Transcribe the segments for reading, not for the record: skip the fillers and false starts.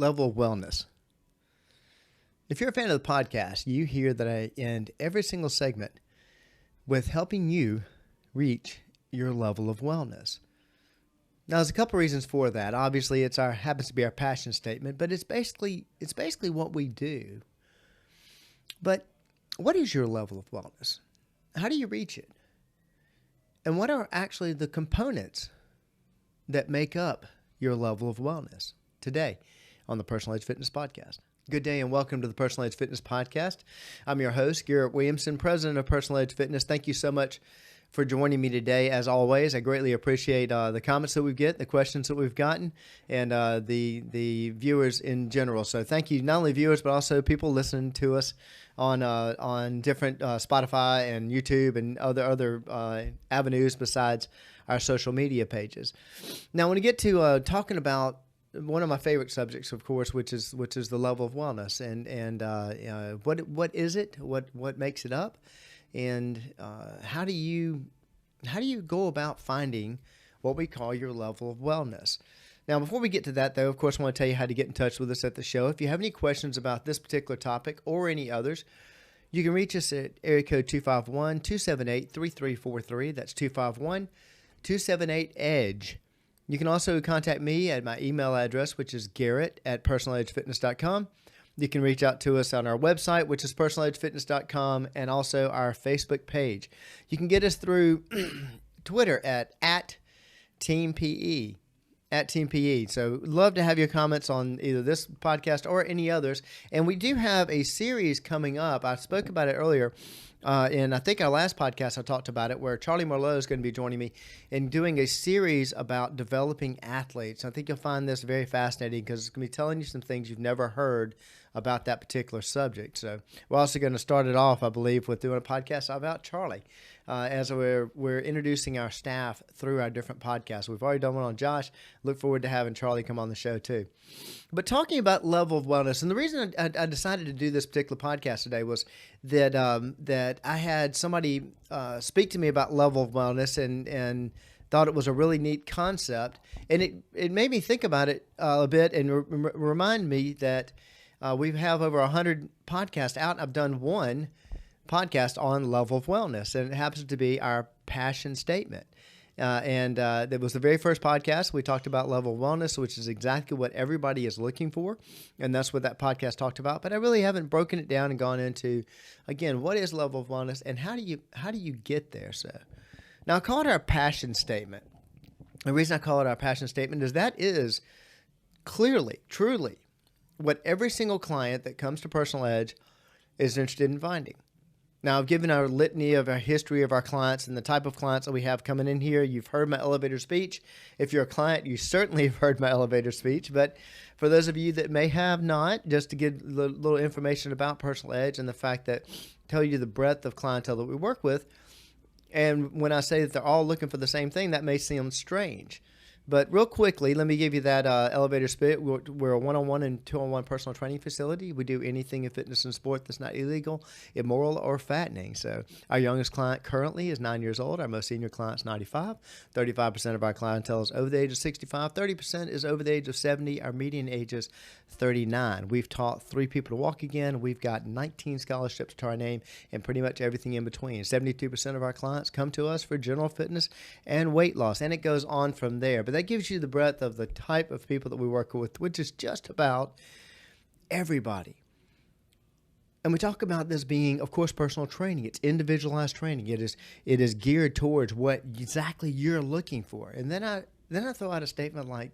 level of wellness. If you're a fan of the podcast, you hear that I end every single segment with helping you reach your level of wellness. Now, there's a couple reasons for that. Obviously, happens to be our passion statement, but it's basically what we do. But what is your level of wellness? How do you reach it? And what are actually the components that make up your level of wellness? Today on the Personal Edge Fitness Podcast. Good day and welcome to the Personal Edge Fitness Podcast. I'm your host, Garrett Williamson, president of Personal Edge Fitness. Thank you so much for joining me today. As always, I greatly appreciate the comments that we get, the questions that we've gotten, and the viewers in general. So thank you, not only viewers, but also people listening to us on different Spotify and YouTube and other avenues besides our social media pages. Now, when we get to talking about one of my favorite subjects, of course, which is the level of wellness, and what is it? What makes it up? And how do you go about finding what we call your level of wellness? Now, before we get to that, though, of course, I want to tell you how to get in touch with us at the show. If you have any questions about this particular topic or any others, you can reach us at area code 251-278-3343. That's 251-278-EDGE. You can also contact me at my email address, which is garrett@personaledgefitness.com. You can reach out to us on our website, which is personaledgefitness.com, and also our Facebook page. You can get us through Twitter at @TeamPE. So love to have your comments on either this podcast or any others. And we do have a series coming up. I spoke about it earlier. And I think our last podcast I talked about it, where Charlie Merlot is going to be joining me in doing a series about developing athletes. I think you'll find this very fascinating because it's going to be telling you some things you've never heard about that particular subject. So we're also going to start it off, I believe, with doing a podcast about Charlie as we're introducing our staff through our different podcasts. We've already done one on Josh. Look forward to having Charlie come on the show too. But talking about level of wellness, and the reason I decided to do this particular podcast today was that I had somebody speak to me about level of wellness and thought it was a really neat concept. And it made me think about it a bit and remind me that we have over 100 podcasts out. I've done one podcast on level of wellness, and it happens to be our passion statement. That was the very first podcast. We talked about level of wellness, which is exactly what everybody is looking for. And that's what that podcast talked about. But I really haven't broken it down and gone into, again, what is level of wellness and how do you get there? So now I call it our passion statement. The reason I call it our passion statement is that is clearly, truly what every single client that comes to Personal Edge is interested in finding. Now, I've given our litany of our history of our clients and the type of clients that we have coming in here. You've heard my elevator speech. If you're a client, you certainly have heard my elevator speech. But for those of you that may have not, just to give a little information about Personal Edge and the fact that tell you the breadth of clientele that we work with. And when I say that they're all looking for the same thing, that may seem strange. But real quickly, let me give you that elevator speech. We're a one-on-one and two-on-one personal training facility. We do anything in fitness and sport that's not illegal, immoral, or fattening. So our youngest client currently is 9 years old. Our most senior client is 95. 35% of our clientele is over the age of 65. 30% is over the age of 70. Our median age is 39. We've taught 3 people to walk again. We've got 19 scholarships to our name and pretty much everything in between. 72% of our clients come to us for general fitness and weight loss, and it goes on from there. But that gives you the breadth of the type of people that we work with, which is just about everybody. And we talk about this being, of course, personal training. It's individualized training. It is geared towards what exactly you're looking for. And then I throw out a statement like,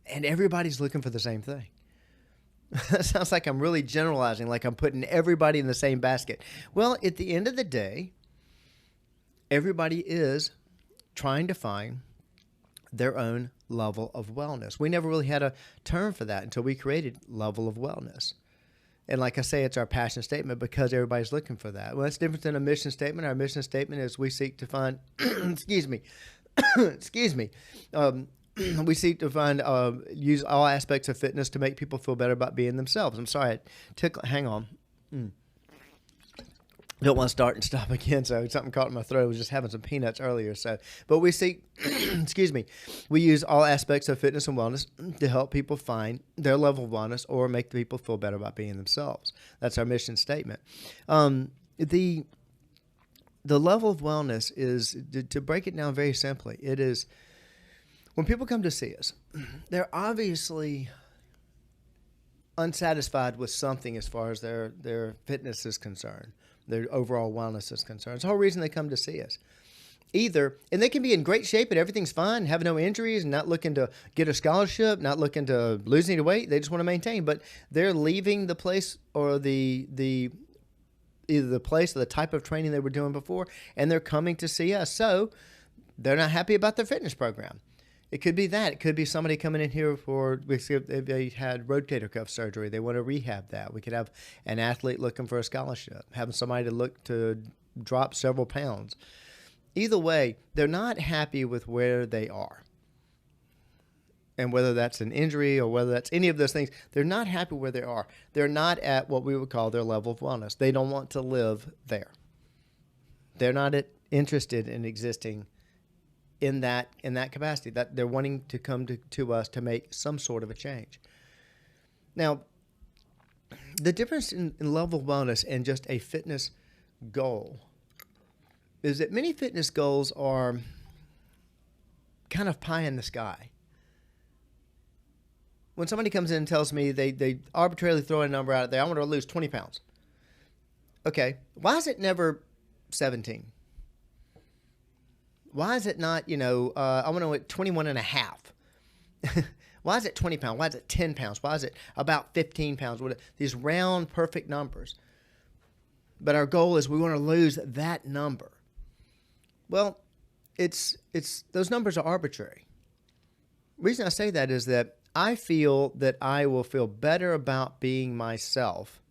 and everybody's looking for the same thing. That sounds like I'm really generalizing, like I'm putting everybody in the same basket. Well, at the end of the day, everybody is trying to find their own level of wellness. We never really had a term for that until we created level of wellness. And like I say, it's our passion statement because everybody's looking for that. Well, that's different than a mission statement. Our mission statement is we seek to find, excuse me, we seek to find, use all aspects of fitness to make people feel better about being themselves. I'm sorry, hang on. don't want to start and stop again. So something caught in my throat. I was just having some peanuts earlier. But we see, excuse me, we use all aspects of fitness and wellness to help people find their level of wellness or make the people feel better about being themselves. That's our mission statement. The level of wellness is, to break it down very simply, it is when people come to see us, they're obviously unsatisfied with something as far as their fitness is concerned, their overall wellness is concerned. It's the whole reason they come to see us. Either, and they can be in great shape and everything's fine, have no injuries, and not looking to get a scholarship, not looking to lose any weight. They just want to maintain, but they're leaving the place or either the place or the type of training they were doing before, and they're coming to see us. So they're not happy about their fitness program. It could be that. It could be somebody coming in here if they had rotator cuff surgery. They want to rehab that. We could have an athlete looking for a scholarship, having somebody to look to drop several pounds. Either way, they're not happy with where they are. And whether that's an injury or whether that's any of those things, they're not happy where they are. They're not at what we would call their level of wellness. They don't want to live there. They're not interested in existing in that capacity, that they're wanting to come to us to make some sort of a change. Now, the difference in level of wellness and just a fitness goal is that many fitness goals are kind of pie in the sky. When somebody comes in and tells me they arbitrarily throw a number out there, I want to lose 20 pounds. Okay, why is it never 17? Why is it not, I want to 21 and a half? Why is it 20 pounds? Why is it 10 pounds? Why is it about 15 pounds? These round, perfect numbers. But our goal is we want to lose that number. Well, it's those numbers are arbitrary. The reason I say that is that I feel that I will feel better about being myself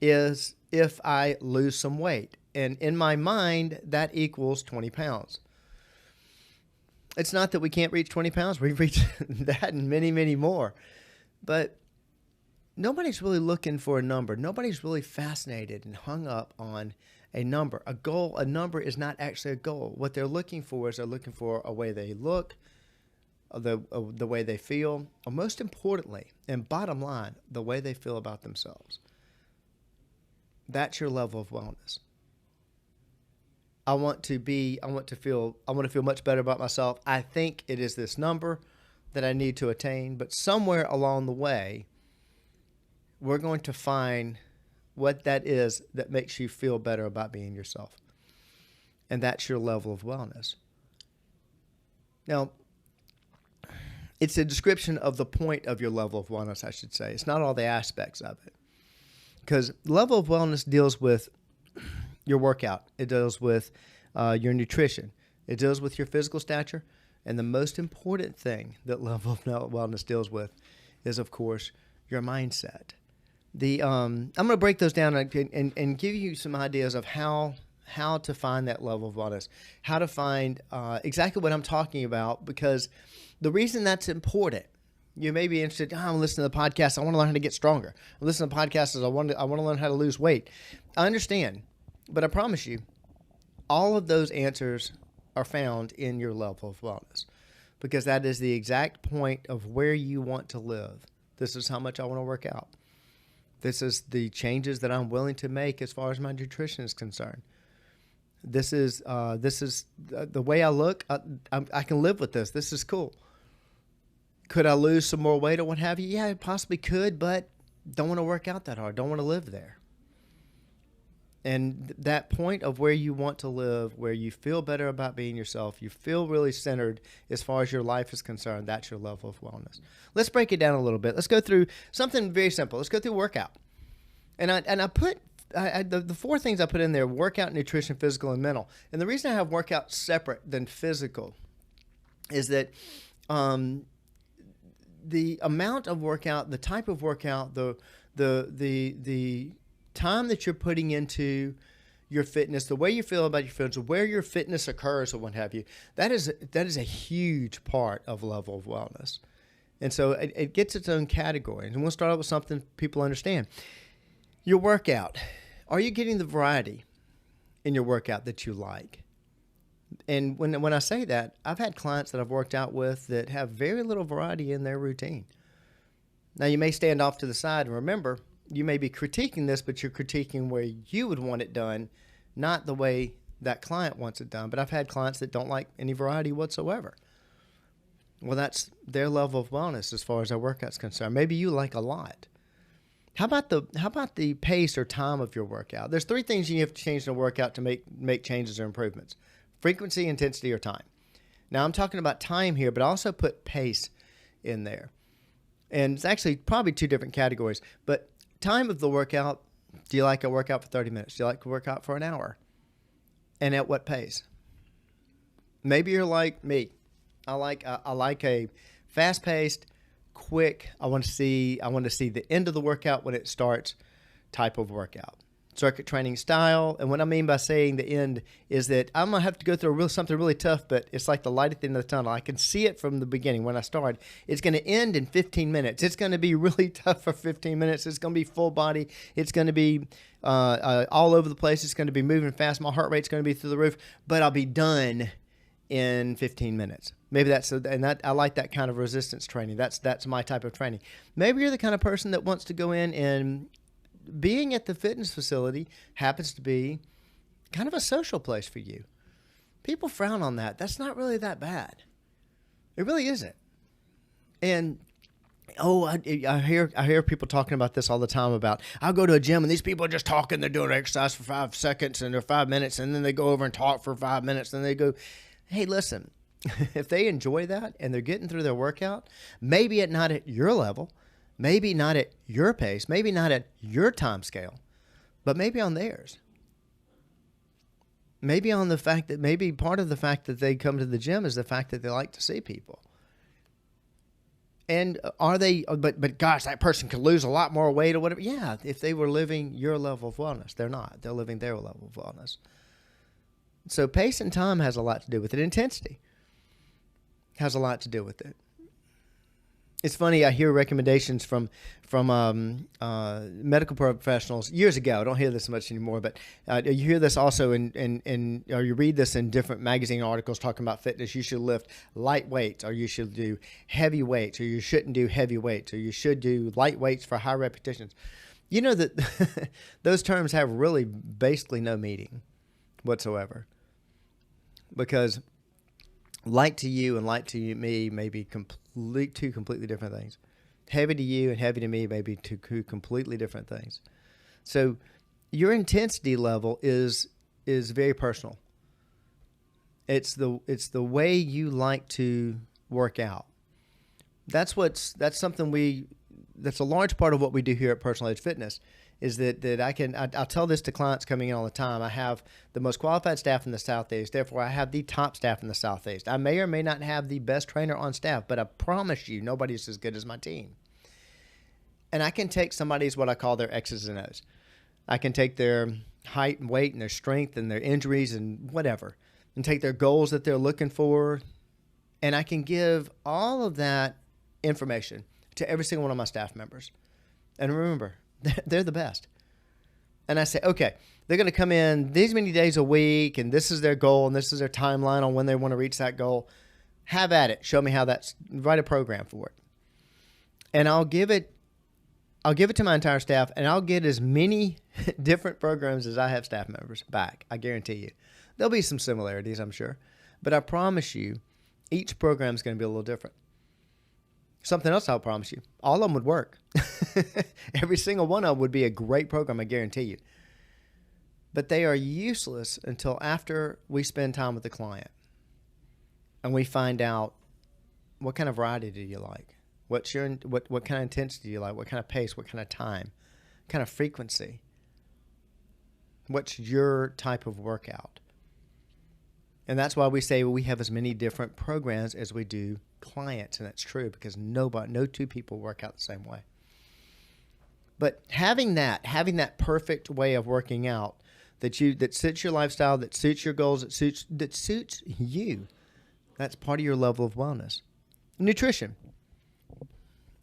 is if I lose some weight. And in my mind, that equals 20 pounds. It's not that we can't reach 20 pounds. We've reached that and many, many more. But nobody's really looking for a number. Nobody's really fascinated and hung up on a number. A goal, a number is not actually a goal. What they're looking for is they're looking for a way they look, the way they feel, or most importantly, and bottom line, the way they feel about themselves. That's your level of wellness. I want to feel much better about myself. I think it is this number that I need to attain, but somewhere along the way, we're going to find what that is that makes you feel better about being yourself. And that's your level of wellness. Now, it's a description of the point of your level of wellness, I should say. It's not all the aspects of it. Because level of wellness deals with your workout. It deals with your nutrition. It deals with your physical stature. And the most important thing that level of wellness deals with is, of course, your mindset. I'm going to break those down and give you some ideas of how to find that level of wellness, how to find exactly what I'm talking about, because the reason that's important, you may be interested, I'm listening to the podcast, I want to learn how to get stronger. I'm listening to podcasts, I want to learn how to lose weight. I understand, but I promise you, all of those answers are found in your level of wellness, because that is the exact point of where you want to live. This is how much I want to work out. This is the changes that I'm willing to make as far as my nutrition is concerned. This is the way I look. I can live with this. This is cool. Could I lose some more weight or what have you? Yeah, I possibly could, but don't want to work out that hard. Don't want to live there. And that point of where you want to live, where you feel better about being yourself, you feel really centered as far as your life is concerned, that's your level of wellness. Let's break it down a little bit. Let's go through something very simple. Let's go through workout. And I put the four things I put in there: workout, nutrition, physical, and mental. And the reason I have workout separate than physical is that the amount of workout, the type of workout, the time that you're putting into your fitness, the way you feel about your fitness, where your fitness occurs or what have you, that is a huge part of level of wellness. And so it gets its own category. And we'll start out with something people understand. Your workout. Are you getting the variety in your workout that you like? And when I say that, I've had clients that I've worked out with that have very little variety in their routine. Now, you may stand off to the side and remember, you may be critiquing this, but you're critiquing where you would want it done, not the way that client wants it done. But I've had clients that don't like any variety whatsoever. Well, that's their level of wellness as far as their workout's concerned. Maybe you like a lot. How about the pace or time of your workout? There's 3 things you have to change in a workout to make changes or improvements: frequency, intensity, or time. Now, I'm talking about time here, but I also put pace in there. And it's actually probably 2 different categories. But time of the workout, do you like a workout for 30 minutes? Do you like a workout for an hour? And at what pace? Maybe you're like me. I like a fast-paced, quick, I want to see the end of the workout when it starts type of workout. Circuit training style. And what I mean by saying the end is that I'm going to have to go through something really tough, but it's like the light at the end of the tunnel. I can see it from the beginning when I start. It's going to end in 15 minutes. It's going to be really tough for 15 minutes. It's going to be full body. It's going to be all over the place. It's going to be moving fast. My heart rate's going to be through the roof, but I'll be done in 15 minutes. Maybe I like that kind of resistance training. That's my type of training. Maybe you're the kind of person that wants to go in, and being at the fitness facility happens to be kind of a social place for you. People frown on that. That's not really that bad. It really isn't. And I hear people talking about this all the time about, I'll go to a gym and these people are just talking. They're doing exercise for 5 seconds and they're 5 minutes, and then they go over and talk for 5 minutes, and they go, hey, listen, if they enjoy that and they're getting through their workout, maybe not at your level, maybe not at your pace, maybe not at your time scale, but maybe on theirs. Maybe on the fact that maybe part of the fact that they come to the gym is the fact that they like to see people. And but gosh, that person could lose a lot more weight or whatever. Yeah, if they were living your level of wellness. They're not. They're living their level of wellness. So pace and time has a lot to do with it. Intensity has a lot to do with it. It's funny, I hear recommendations from medical professionals years ago. I don't hear this much anymore, but you hear this also or you read this in different magazine articles talking about fitness. You should lift light weights, or you should do heavy weights, or you shouldn't do heavy weights, or you should do light weights for high repetitions. You know that those terms have really basically no meaning whatsoever, because light to you and light to me may be two completely different things. Heavy to you and heavy to me may be two completely different things. So your intensity level is very personal. It's the way you like to work out. That's a large part of what we do here at Personal Edge Fitness. Is that I'll tell this to clients coming in all the time. I have the most qualified staff in the Southeast. Therefore, I have the top staff in the Southeast. I may or may not have the best trainer on staff, but I promise you, nobody's as good as my team. And I can take somebody's what I call their X's and O's. I can take their height and weight and their strength and their injuries and whatever, and take their goals that they're looking for, and I can give all of that information to every single one of my staff members. And remember, they're the best. And I say, okay, they're going to come in these many days a week, and this is their goal, and this is their timeline on when they want to reach that goal. Have at it. Show me how write a program for it. And I'll give it to my entire staff, and I'll get as many different programs as I have staff members back. I guarantee you. There'll be some similarities, I'm sure. But I promise you, each program is going to be a little different. Something else I'll promise you, all of them would work. Every single one of them would be a great program, I guarantee you. But they are useless until after we spend time with the client and we find out, what kind of variety do you like? What kind of intensity do you like? What kind of pace? What kind of time? What kind of frequency? What's your type of workout? And that's why we say we have as many different programs as we do clients, and that's true because no two people work out the same way. But having that perfect way of working out that suits your lifestyle, that suits your goals, that suits you, that's part of your level of wellness. Nutrition.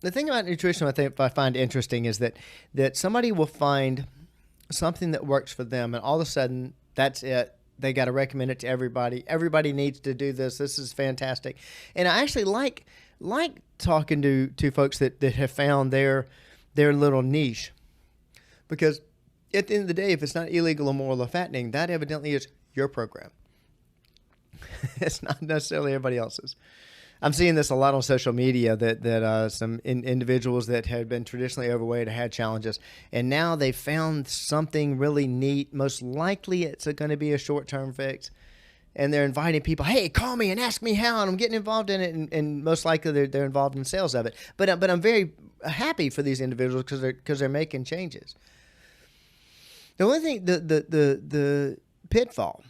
The thing about nutrition I find interesting is that somebody will find something that works for them, and all of a sudden that's it. They got to recommend it to everybody. Everybody needs to do this. This is fantastic. And I actually like talking to folks that have found their little niche, because at the end of the day, if it's not illegal, immoral, or fattening, that evidently is your program. It's not necessarily everybody else's. I'm seeing this a lot on social media that some individuals that had been traditionally overweight had challenges, and now they've found something really neat. Most likely it's going to be a short-term fix, and they're inviting people, hey, call me and ask me how, and I'm getting involved in it, and most likely they're involved in sales of it. But I'm very happy for these individuals because they're making changes. The only thing, the pitfall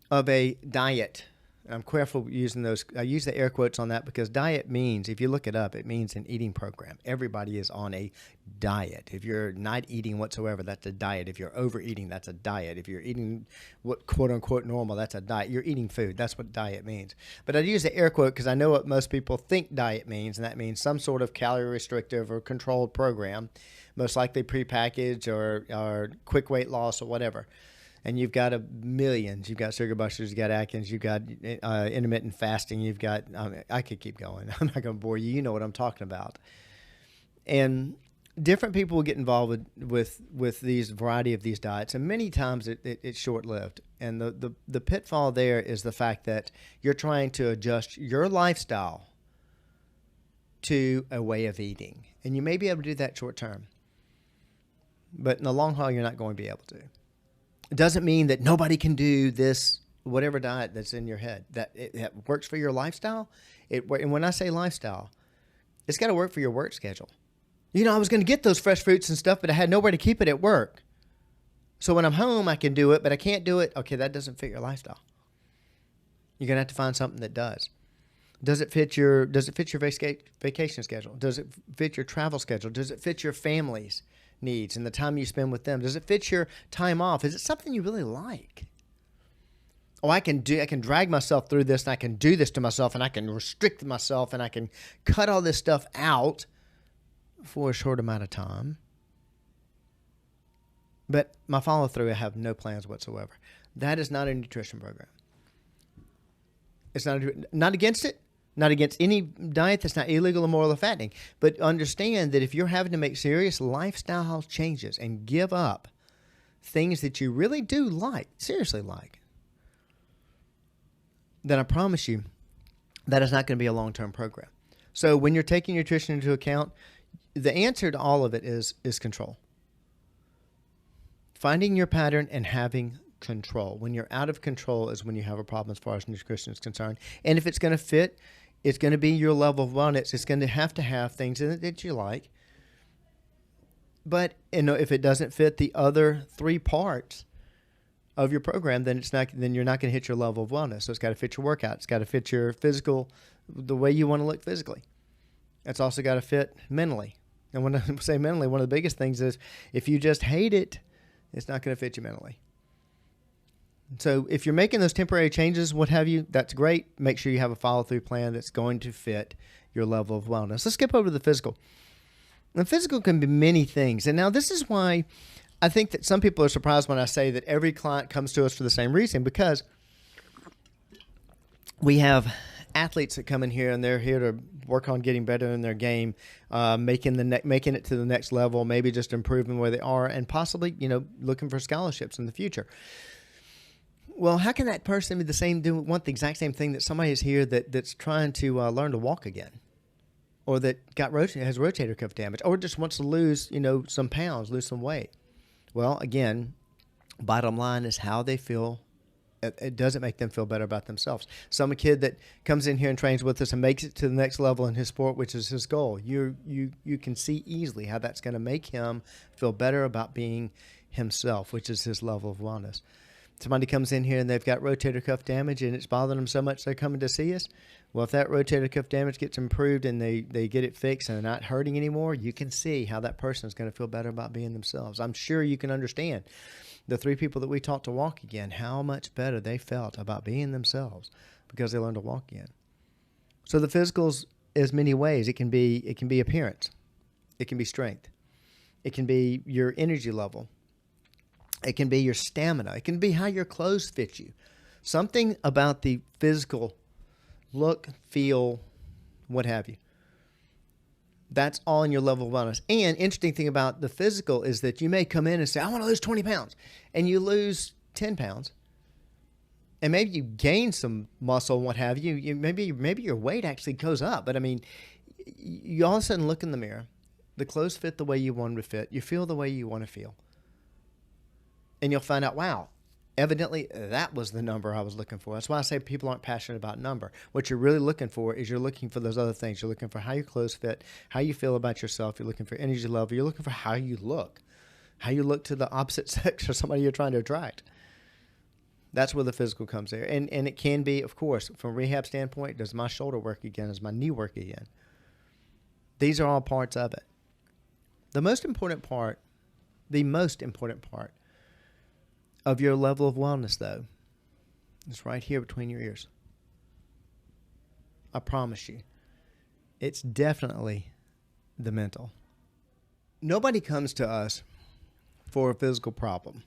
of a diet, I'm careful using those. I use the air quotes on that because diet means, if you look it up, it means an eating program. Everybody is on a diet. If you're not eating whatsoever, that's a diet. If you're overeating, that's a diet. If you're eating what quote unquote normal, that's a diet. You're eating food. That's what diet means. But I use the air quote because I know what most people think diet means, and that means some sort of calorie restrictive or controlled program, most likely prepackaged or quick weight loss or whatever. And you've got millions. You've got Sugar Busters, you've got Atkins, you've got intermittent fasting, you've got, I could keep going. I'm not going to bore you. You know what I'm talking about. And different people will get involved with these variety of these diets, and many times it's short-lived. And the pitfall there is the fact that you're trying to adjust your lifestyle to a way of eating. And you may be able to do that short-term, but in the long haul, you're not going to be able to. It doesn't mean that nobody can do this, whatever diet that's in your head, that it works for your lifestyle. And when I say lifestyle, it's got to work for your work schedule. You know, I was going to get those fresh fruits and stuff, but I had nowhere to keep it at work. So when I'm home, I can do it, but I can't do it. Okay, that doesn't fit your lifestyle. You're going to have to find something that does. Does it fit your vacation schedule? Does it fit your travel schedule? Does it fit your family's needs and the time you spend with them? Does it fit your time off? Is it something you really like? Oh, I can drag myself through this, and I can do this to myself, and I can restrict myself, and I can cut all this stuff out for a short amount of time. But my follow through, I have no plans whatsoever. That is not a nutrition program. It's not against it. Not against any diet that's not illegal, immoral, or fattening. But understand that if you're having to make serious lifestyle changes and give up things that you really do like, seriously like, then I promise you that is not going to be a long-term program. So when you're taking nutrition into account, the answer to all of it is control. Finding your pattern and having control. When you're out of control is when you have a problem as far as nutrition is concerned. And if it's going to fit, it's going to be your level of wellness. It's going to have things in it that you like. But if it doesn't fit the other three parts of your program, then you're not going to hit your level of wellness. So it's got to fit your workout. It's got to fit your physical, the way you want to look physically. It's also got to fit mentally. And when I say mentally, one of the biggest things is if you just hate it, it's not going to fit you mentally. So if you're making those temporary changes, what have you, that's great. Make sure you have a follow-through plan that's going to fit your level of wellness. Let's skip over to the physical. The physical can be many things. And now this is why I think that some people are surprised when I say that every client comes to us for the same reason, because we have athletes that come in here and they're here to work on getting better in their game, making it to the next level, maybe just improving where they are, and possibly, looking for scholarships in the future. Well, how can that person want the exact same thing that somebody is here that's trying to learn to walk again, or that has rotator cuff damage, or just wants to lose, some pounds, lose some weight? Well, again, bottom line is how they feel. It doesn't make them feel better about themselves. Some kid that comes in here and trains with us and makes it to the next level in his sport, which is his goal, you can see easily how that's going to make him feel better about being himself, which is his level of wellness. Somebody comes in here and they've got rotator cuff damage and it's bothering them so much they're coming to see us. Well, if that rotator cuff damage gets improved and they get it fixed and they're not hurting anymore, you can see how that person is going to feel better about being themselves. I'm sure you can understand the 3 people that we taught to walk again, how much better they felt about being themselves because they learned to walk again. So the physicals is many ways. It can be appearance. It can be strength. It can be your energy level. It can be your stamina. It can be how your clothes fit you. Something about the physical look, feel, what have you. That's all in your level of wellness. And interesting thing about the physical is that you may come in and say, I want to lose 20 pounds. And you lose 10 pounds. And maybe you gain some muscle and what have you. Maybe your weight actually goes up. But I mean, you all of a sudden look in the mirror. The clothes fit the way you want them to fit. You feel the way you want to feel. And you'll find out, wow, evidently that was the number I was looking for. That's why I say people aren't passionate about number. What you're really looking for is you're looking for those other things. You're looking for how your clothes fit, how you feel about yourself. You're looking for energy level. You're looking for how you look to the opposite sex or somebody you're trying to attract. That's where the physical comes there. And it can be, of course, from a rehab standpoint, does my shoulder work again? Does my knee work again? These are all parts of it. The most important part of your level of wellness, though, is right here between your ears. I promise you. It's definitely the mental. Nobody comes to us for a physical problem.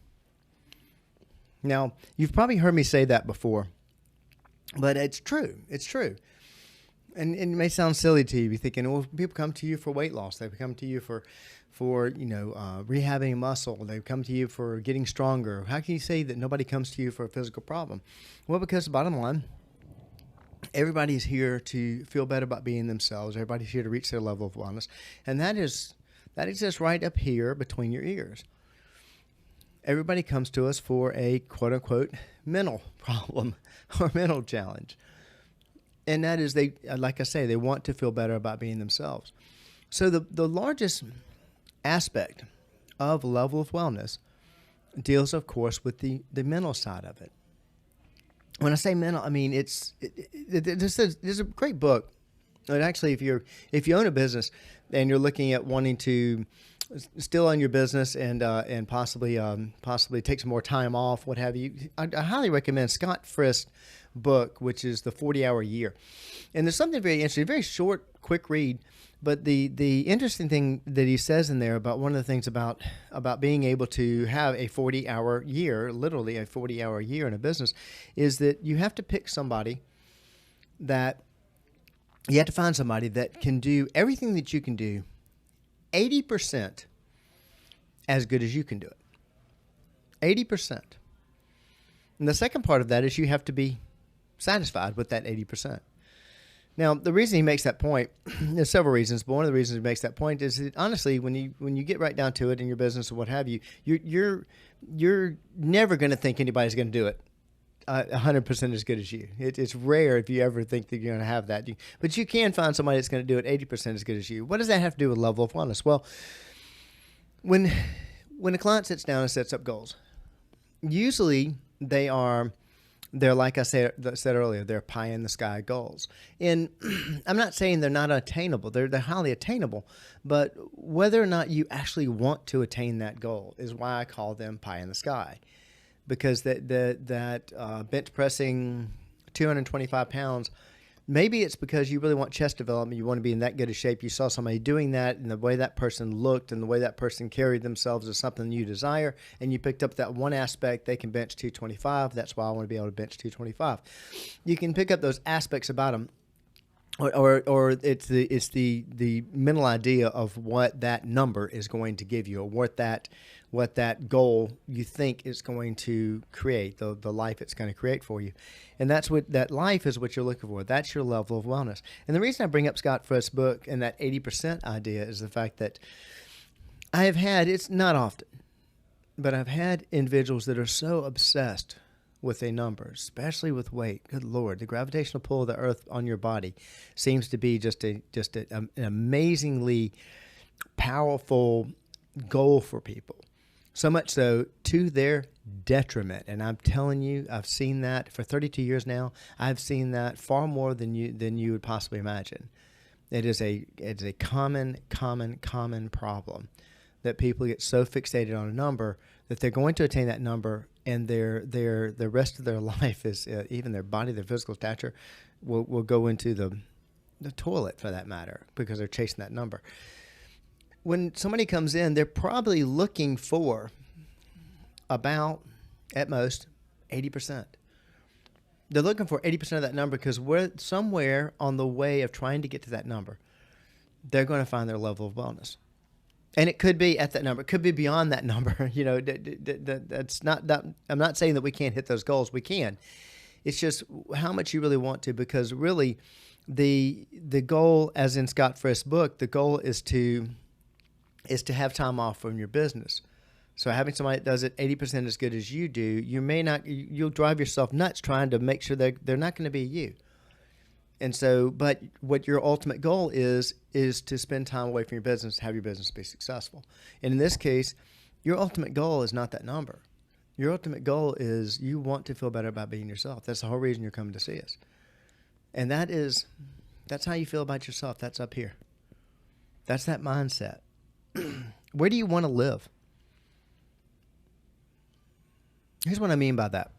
Now, you've probably heard me say that before, but it's true. It's true. And it may sound silly to you. You're thinking, well, people come to you for weight loss. They come to you for rehabbing muscle. They come to you for getting stronger. How can you say that nobody comes to you for a physical problem? Well, because the bottom line, everybody's here to feel better about being themselves. Everybody's here to reach their level of wellness. And that exists right up here between your ears. Everybody comes to us for a quote-unquote mental problem or mental challenge. And that is, like I say, they want to feel better about being themselves. So the largest aspect of level of wellness deals, of course, with the mental side of it. When I say mental, I mean there's a great book. And actually, if you own a business and you're looking at wanting to still own your business and possibly take some more time off, what have you, I highly recommend Scott Frist's book, which is The 40-Hour Year. And there's something very interesting, very short, quick read. But the interesting thing that he says in there about one of the things about being able to have a 40-hour year, literally a 40-hour year in a business, is that you have to pick somebody that you have to find somebody that can do everything that you can do 80% as good as you can do it. 80%. And the second part of that is you have to be satisfied with that 80%. Now, the reason he makes that point, there's several reasons, but one of the reasons he makes that point is that honestly, when you get right down to it in your business or what have you, you're never going to think anybody's going to do it 100% as good as you. It's rare if you ever think that you're going to have that. But you can find somebody that's going to do it 80% as good as you. What does that have to do with level of wellness? Well, when a client sits down and sets up goals, usually they're like I said earlier, they're pie in the sky goals. And I'm not saying they're not attainable. They're highly attainable. But whether or not you actually want to attain that goal is why I call them pie in the sky. Because that bench pressing 225 pounds, maybe it's because you really want chest development. You want to be in that good a shape. You saw somebody doing that, and the way that person looked and the way that person carried themselves is something you desire, and you picked up that one aspect. They can bench 225. That's why I want to be able to bench 225. You can pick up those aspects about them, or it's the mental idea of what that number is going to give you, or what that goal you think is going to create, the life it's going to create for you. And that life is what you're looking for. That's your level of wellness. And the reason I bring up Scott Frist's book and that 80% idea is the fact that I have had, it's not often, but I've had individuals that are so obsessed with a number, especially with weight. Good Lord, the gravitational pull of the earth on your body seems to be just an amazingly powerful goal for people. So much so to their detriment. And I'm telling you, I've seen that for 32 years now. I've seen that far more than you would possibly imagine. It's a common problem that people get so fixated on a number that they're going to attain that number, and the rest of their life is even their body, their physical stature will go into the toilet for that matter, because they're chasing that number. When somebody comes in, they're probably looking for about, at most, 80%. They're looking for 80% of that number because we're somewhere on the way of trying to get to that number. They're going to find their level of wellness. And it could be at that number. It could be beyond that number. You know, that's not that. I'm not saying that we can't hit those goals. We can. It's just how much you really want to, because really the goal, as in Scott Frist's book, the goal is to have time off from your business. So having somebody that does it 80% as good as you do, you'll drive yourself nuts trying to make sure they're not going to be you. And so, but what your ultimate goal is to spend time away from your business, have your business be successful. And in this case, your ultimate goal is not that number. Your ultimate goal is you want to feel better about being yourself. That's the whole reason you're coming to see us. And that's how you feel about yourself. That's up here. That's that mindset. Where do you want to live? Here's what I mean by that.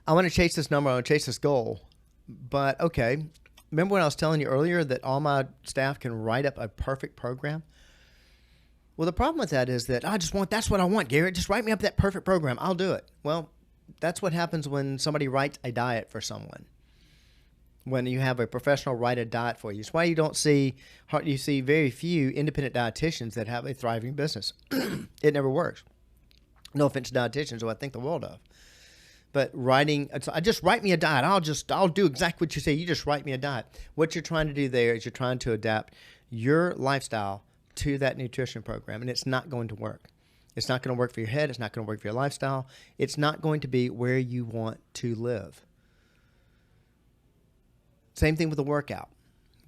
I want to chase this number. I want to chase this goal. But, okay, remember when I was telling you earlier that all my staff can write up a perfect program? Well, the problem with that is that that's what I want, Garrett. Just write me up that perfect program. I'll do it. Well, that's what happens when somebody writes a diet for someone. When you have a professional write a diet for you. It's why you see very few independent dietitians that have a thriving business. It never works. No offense to dietitians, who I think the world of. But just write me a diet. I'll do exactly what you say. You just write me a diet. What you're trying to do there is you're trying to adapt your lifestyle to that nutrition program, and it's not going to work. It's not going to work for your head. It's not going to work for your lifestyle. It's not going to be where you want to live. Same thing with the workout.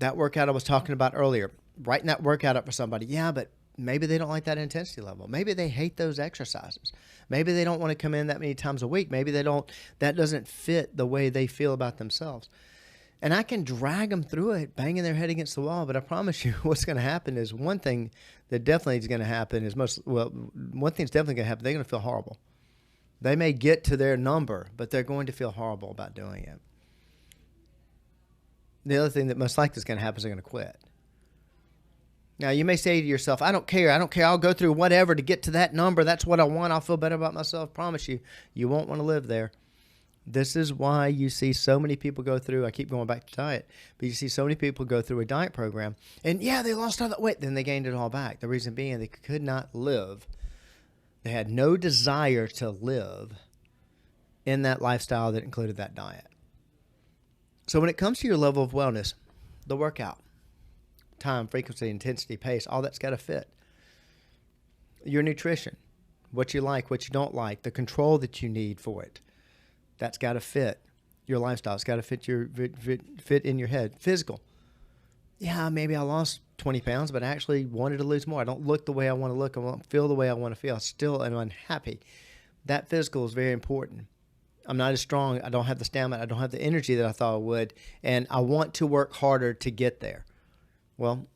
That workout I was talking about earlier, writing that workout up for somebody. Yeah, but maybe they don't like that intensity level. Maybe they hate those exercises. Maybe they don't want to come in that many times a week. Maybe that doesn't fit the way they feel about themselves. And I can drag them through it, banging their head against the wall. But I promise you what's going to happen is one thing that definitely is going to happen is one thing's definitely going to happen. They're going to feel horrible. They may get to their number, but they're going to feel horrible about doing it. The other thing that most likely is going to happen is they're going to quit. Now, you may say to yourself, I don't care. I'll go through whatever to get to that number. That's what I want. I'll feel better about myself. Promise you, you won't want to live there. This is why you see so many people go through, I keep going back to diet, but you see so many people go through a diet program, and yeah, they lost all that weight, then they gained it all back. The reason being they could not live. They had no desire to live in that lifestyle that included that diet. So when it comes to your level of wellness, the workout, time, frequency, intensity, pace, all that's got to fit. Your nutrition, what you like, what you don't like, the control that you need for it, that's got to fit. Your lifestyle, it's got to fit in your head. Physical. Yeah, maybe I lost 20 pounds, but I actually wanted to lose more. I don't look the way I want to look. I don't feel the way I want to feel. I still am unhappy. That physical is very important. I'm not as strong. I don't have the stamina. I don't have the energy that I thought I would. And I want to work harder to get there. Well,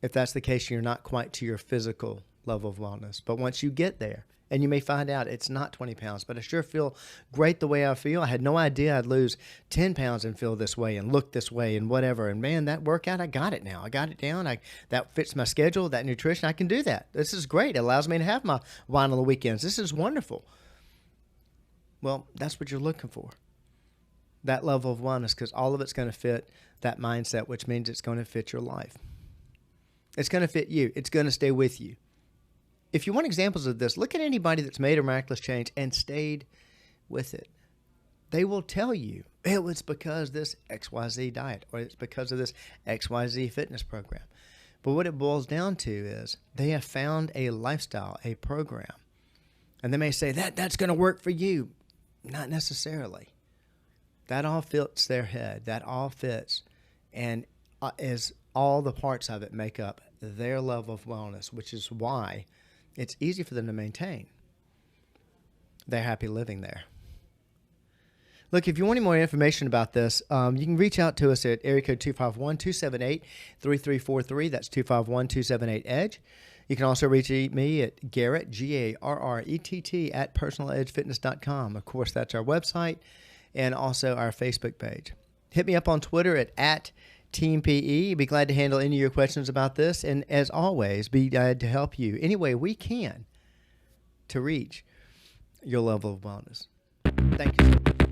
if that's the case, you're not quite to your physical level of wellness. But once you get there, and you may find out it's not 20 pounds, but I sure feel great the way I feel. I had no idea I'd lose 10 pounds and feel this way and look this way and whatever. And man, that workout, I got it now. I got it down. That fits my schedule, that nutrition. I can do that. This is great. It allows me to have my wine on the weekends. This is wonderful. Well, that's what you're looking for. That level of wellness, because all of it's going to fit that mindset, which means it's going to fit your life. It's going to fit you. It's going to stay with you. If you want examples of this, look at anybody that's made a miraculous change and stayed with it. They will tell you it was because this XYZ diet or it's because of this XYZ fitness program. But what it boils down to is they have found a lifestyle, a program. And they may say, that's going to work for you. Not necessarily. That all fits their head. That all fits. And as all the parts of it make up their level of wellness, which is why it's easy for them to maintain. They're happy living there. Look, if you want any more information about this, you can reach out to us at area code 251-278-3343. That's 251-278-EDGE. You can also reach me at Garrett, Garrett, at personaledgefitness.com. Of course, that's our website and also our Facebook page. Hit me up on Twitter at Team PE. Be glad to handle any of your questions about this. And as always, be glad to help you any way we can to reach your level of wellness. Thank you so much.